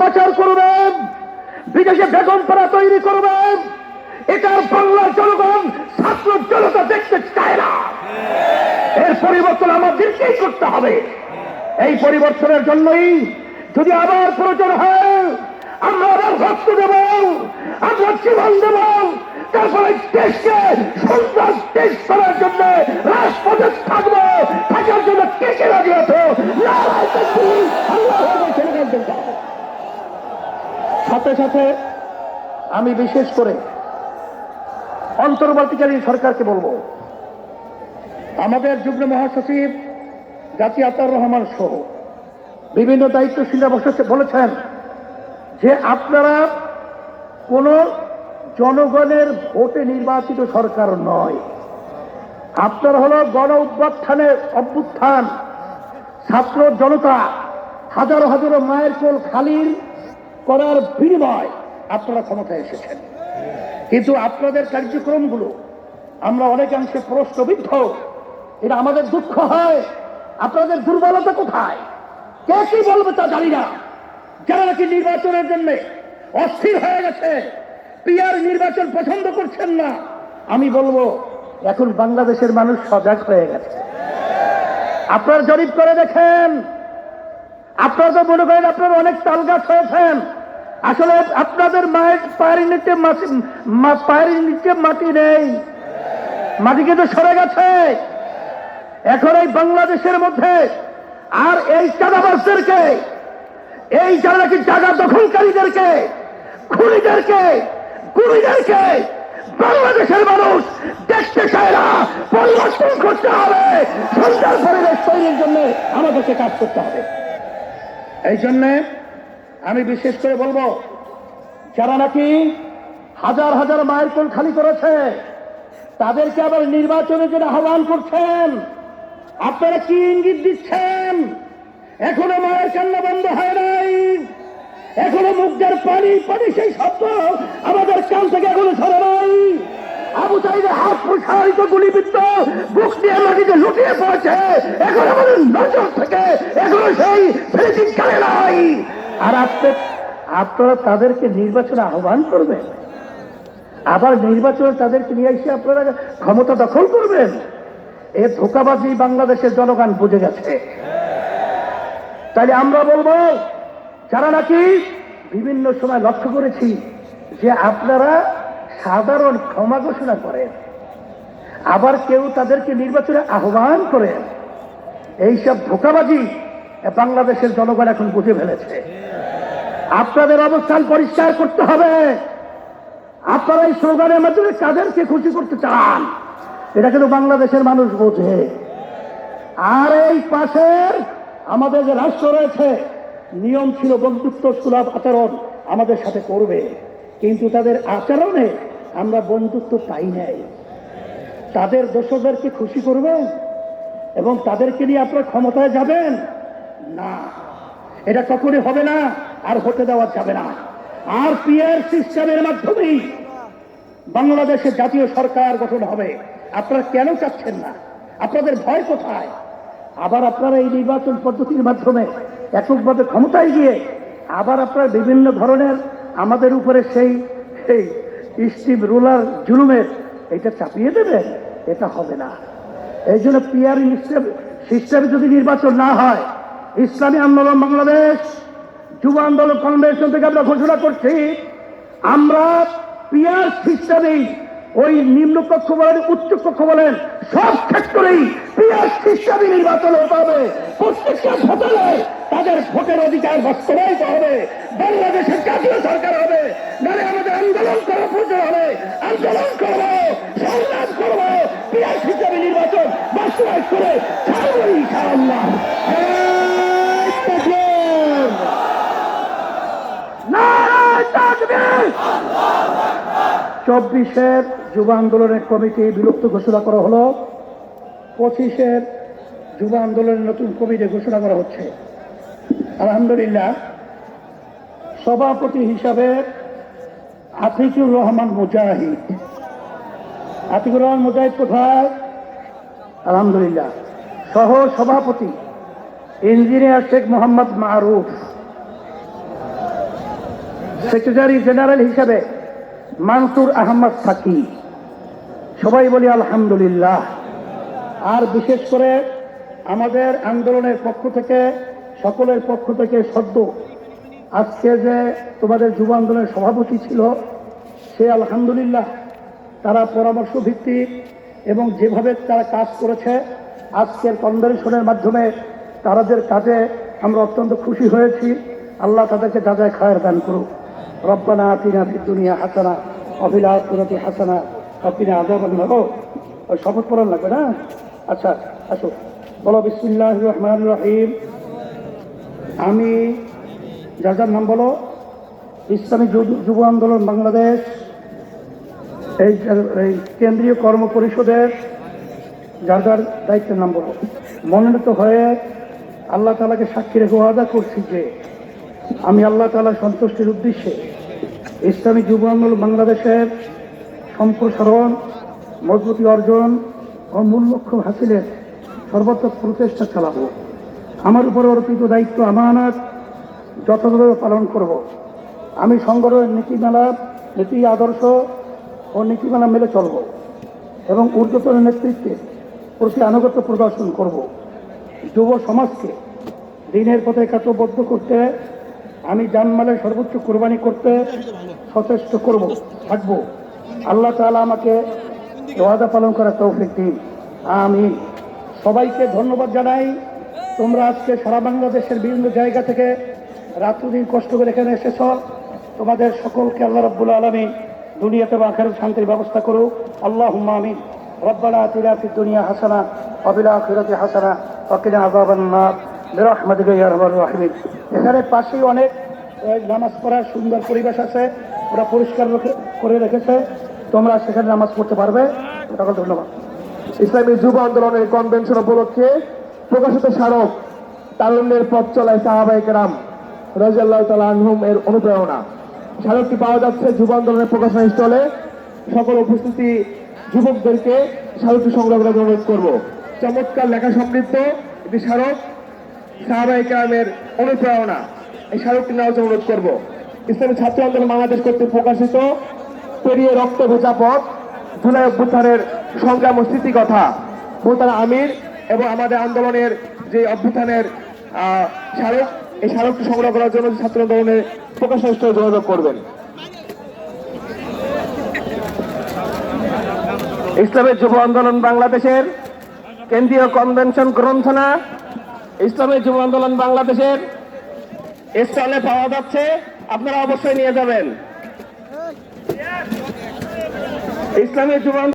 পাচার করবেন, বিদেশে বেগমপাড়া তৈরি করবেন, এটা বাংলার জনগণ ছাত্র জনতা দেখতে চায় না। এর পরিবর্তন আমাদেরকেই করতে হবে। এই পরিবর্তনের জন্যই যদি আবার প্রয়োজন হয় আমরা আবার রক্ত দেব, আমরা জীবন দেব, তারপরে দেশকে সন্ত্রাস দেশ করার জন্য রাজপথে থাকবো, থাকার জন্য কে কে রাজি আছো? সাথে সাথে আমি বিশেষ করে অন্তর্বর্তীকালীন সরকারকে বলবো, আমাদের যুগ্ম মহাসচিব জাতি আতাউর রহমান সহ বিভিন্ন দায়িত্বশীলরা বলেছেন যে আপনারা কোন জনগণের ভোটে নির্বাচিত সরকার নয়, আপনার হলো গণ অভ্যুত্থান, ছাত্র জনতা হাজারো হাজারো মায়ের কোল খালি করার বিনিময় আপনারা ক্ষমতায় এসেছেন। কিন্তু আপনাদের কার্যক্রমগুলো আমরা অনেকাংশে প্রশ্নবিদ্ধ। এটা আমাদের দুঃখ হয়। আপনাদের দুর্বলতা কোথায়, কে কি বলবে তা জানি না। যারা নাকি নির্বাচনের জন্য অস্থির হয়ে গেছে, পিআর নির্বাচন পছন্দ করছেন না, আমি বলবো এখন বাংলাদেশের মানুষ সজাগ হয়ে গেছে। আপনারা জরিপ করে দেখেন, আপনারা তো মনে করেন আপনারা অনেক তালগাছ হয়েছেন, আসলে আপনাদের পায়ের নিচে মাটি নেই, মাটি কিন্তু সরে গেছে। এখন এই বাংলাদেশের মধ্যে আর এই চাঁদাবাজদেরকে, এই যারা নাকি জায়গা দখলকারীদেরকে, খুনিদেরকে, গুণীদেরকে বাংলাদেশের মানুষ দেখতে চায় না। পরিবর্তন করতে হবে, সুন্দর পরিবেশ তৈরির জন্য আমাদেরকে কাজ করতে হবে। এই জন্যে আমি বিশেষ করে বলবো, যারা নাকি হাজার হাজার মায়ের কোল খালি করেছে তাদেরকে আবার নির্বাচনের জন্য আহ্বান করছেন, আপনারা কি ইঙ্গিত দিচ্ছেন? এখনো মায়ের কান্না বন্ধ হয় নাই, এখনো মুখের পানি পানি সেই শব্দ আমাদের কান থেকে এখনো সরে নাই। আবু সাইদের হাত প্রসারিত গুলিবিদ্ধ বুক দিয়ে মাটিতে লুটিয়ে পড়েছে, এখন আমাদের নজর থেকে এখনো সেই ফিনিশিং কালে নাই। আর আপনারা তাদেরকে নির্বাচনে আহ্বান করবেন, আবার নির্বাচনে তাদেরকে নিয়ে এসে আপনারা ক্ষমতা দখল করবেন। এ ধোঁকাবাজি বাংলাদেশের জনগণ বুঝে গেছে। তাইলে আমরা বলবো, যারা নাকি বিভিন্ন সময় লক্ষ্য করেছি যে আপনারা সাধারণ ক্ষমা ঘোষণা করেন, আবার কেউ তাদেরকে নির্বাচনে আহ্বান করেন, এইসব ধোঁকাবাজি বাংলাদেশের জনগণ এখন বুঝে ফেলেছে। আপনাদের অবস্থান পরিষ্কার করতে হবে। আপনারা এই স্লোগানের মাধ্যমে কাদেরকে খুশি করতে চান এটা কিন্তু বাংলাদেশের মানুষ বোঝে। আর এই পাশের আমাদের যে রাষ্ট্র রয়েছে, নিয়ম ছিল বন্ধুত্ব সুলভ আচরণ আমাদের সাথে করবে, কিন্তু তাদের আচরণে আমরা বন্ধুত্ব পাই নাই। তাদের দোষদেরকে খুশি করবেন এবং তাদেরকে নিয়ে আপনারা ক্ষমতায় যাবেন না, এটা কখনই হবে না, আর হতে দেওয়া যাবে না। আর পিআর সিস্টেমের মাধ্যমেই বাংলাদেশে জাতীয় সরকার গঠন হবে। আপনারা কেন চাচ্ছেন না? আপনাদের ভয় কোথায়? আবার আপনারা এই নির্বাচন পদ্ধতির মাধ্যমে এককভাবে ক্ষমতায় গিয়ে আবার আপনারা বিভিন্ন ধরনের আমাদের উপরে সেই স্টিম রুলার জুলুমের এটা চাপিয়ে দেবেন, এটা হবে না। এই জন্য পিআর সিস্টেমে যদি নির্বাচন না হয়, ইসলামী আন্দোলন বাংলাদেশ যুব আন্দোলন কনভেনশন থেকে আমরা ঘোষণা করছি, আমরা পিআর সিস্টেমেই ওই নিম্নকক্ষ বলেন উচ্চকক্ষ বলেন সব ক্ষেত্রেই পিআর সিস্টেমে নির্বাচন হতে হবে। প্রত্যেকটা ভোটারে তাদের ভোটের অধিকার বাস্তবায়িত হবে, বাংলাদেশের জাতীয় সরকার হবে। নাহলে আমাদের আন্দোলন করা প্রয়োজন হবে, আন্দোলন করবো, সংগ্রাম করবো, পিআর সিস্টেমে নির্বাচন বাস্তবায়িত করে ছাড়বো ইনশাআল্লাহ। 24-এর যুব আন্দোলনের কমিটি বিলুপ্ত ঘোষণা করা হলো, 25-এর যুব আন্দোলনের নতুন কমিটি ঘোষণা করা হচ্ছে। আলহামদুলিল্লাহ, সভাপতি হিসাবে আতিকুর রহমান মুজাহিদ। আতিকুর রহমান মুজাহিদ কোথায়? আলহামদুলিল্লাহ। সহ সভাপতি ইঞ্জিনিয়ার শেখ মোহাম্মদ মারুফ। সেক্রেটারি জেনারেল হিসেবে মানসুর আহমদ সাকি। সবাই বলি আলহামদুলিল্লাহ। আর বিশেষ করে আমাদের আন্দোলনের পক্ষ থেকে, সকলের পক্ষ থেকে সদ্য আজকে যে তোমাদের যুব আন্দোলনের সভাপতি ছিল, সে আলহামদুলিল্লাহ তারা পরামর্শ ভিত্তিক এবং যেভাবে তারা কাজ করেছে আজকের কনভেনশনের মাধ্যমে তাদের কাজে আমরা অত্যন্ত খুশি হয়েছি। আল্লাহ তাদেরকে জাযায়ে খায়র দান করুক। রব্বানা আতিনা ফিদ দুনিয়া হাসানা ওয়া ফিল আখিরাতি হাসানা ওয়া কিনা আযাবান নার। শপথ পড়ার লাগবে না? আচ্ছা আসো, বলো বিসমিল্লাহির রহমানির রহিম। আমি যার নাম বলো, ইসলামী যুব আন্দোলন বাংলাদেশ এই কেন্দ্রীয় কর্ম পরিষদের যার দায়িত্বের নাম বলো, মনোনীত হয়ে আল্লাহ তাআলাকে সাক্ষী রেখে ওয়াদা করছি যে আমি আল্লাহ তাআলার সন্তুষ্টির উদ্দেশ্যে ইসলামী যুব আন্দোলন বাংলাদেশের সম্প্রসারণ, মজবুতি অর্জন ও মূল লক্ষ্য হাসিলের সর্বাত্মক প্রচেষ্টা চালাবো। আমার উপর অর্পিত দায়িত্ব আমানত যথাযথভাবে পালন করব। আমি সংগঠনের নীতি আদর্শ ও নীতিমালা মেনে চলব এবং ঊর্ধ্বতন নেতৃত্বের প্রতি আনুগত্য প্রদর্শন করব। যুব সমাজকে দিনের পথে একাত্মবদ্ধ করতে আমি জানমালের সর্বোচ্চ কোরবানি করতে সচেষ্ট থাকব। আল্লাহ তাআলা আমাকে ওয়াদা পালন করার তৌফিক দিন, আমিন। সবাইকে ধন্যবাদ জানাই। তোমরা আজকে সারা বাংলাদেশের বিভিন্ন জায়গা থেকে রাত্রিদিন কষ্ট করে এখানে এসেছ। তোমাদের সকলকে আল্লাহ রাব্বুল আলামিন দুনিয়াতে এবং আখিরাতে শান্তির ব্যবস্থা করুক। আল্লাহুম্মা আমিন। রব্বানা আতিনা ফিদ দুনিয়া হাসানা ওয়া ফিল আখিরাতি হাসানা ওয়া কিনা আযাবান নার বিরহমাতিকা ইয়া আরহামার রাহিমিন। এখানে পাশেই অনেক নামাজ পড়ার সুন্দর পরিবেশ আছে, ওরা পরিষ্কার করে রেখেছে, তোমরা সেখানে নামাজ পড়তে পারবে। সকল ধন্যবাদ। ইসলামী যুব আন্দোলনের কনভেনশন উপলক্ষে প্রকাশিত স্মারক তারুণ্যের পথ চলায় সাহাবায়ে কেরাম রাদিয়াল্লাহু তাআলা আনহুম এর অনুপ্রেরণা। স্মারকটি পাওয়া যাচ্ছে যুব আন্দোলনের প্রকাশনা স্টলে। সকল উপস্থিতি যুবকদেরকে স্মারকটি সংগ্রহ করার অনুরোধ করব। চমৎকার লেখা সমৃদ্ধ একটি স্মারক, সাহাবায়ে কেরামের অনুপ্রেরণা। এই স্মারকটি নেওয়ার জন্য অনুরোধ করব। ইসলামী ছাত্র আন্দোলন বাংলাদেশ কর্তৃক প্রকাশিত পেরিয়ে রক্ত ভেজা পথ, জুলাই অভ্যুত্থানের সংগ্রাম ও স্মৃতিকথা, মোহতারা আমির এবং আমাদের আন্দোলনের যে অভ্যুত্থানের স্মারক, এই স্মারকটি সংগ্রহ করার জন্য ছাত্র আন্দোলনের প্রকাশনা স্থলে যোগাযোগ করবেন। ইসলামী যুব আন্দোলন বাংলাদেশের কেন্দ্রীয় কনভেনশন গ্রন্থনা ইসলামী যুব আন্দোলন বাংলাদেশের স্টলে পাওয়া যাচ্ছে, আপনারা অবশ্যই নিয়ে যাবেন। ইসলামী যুব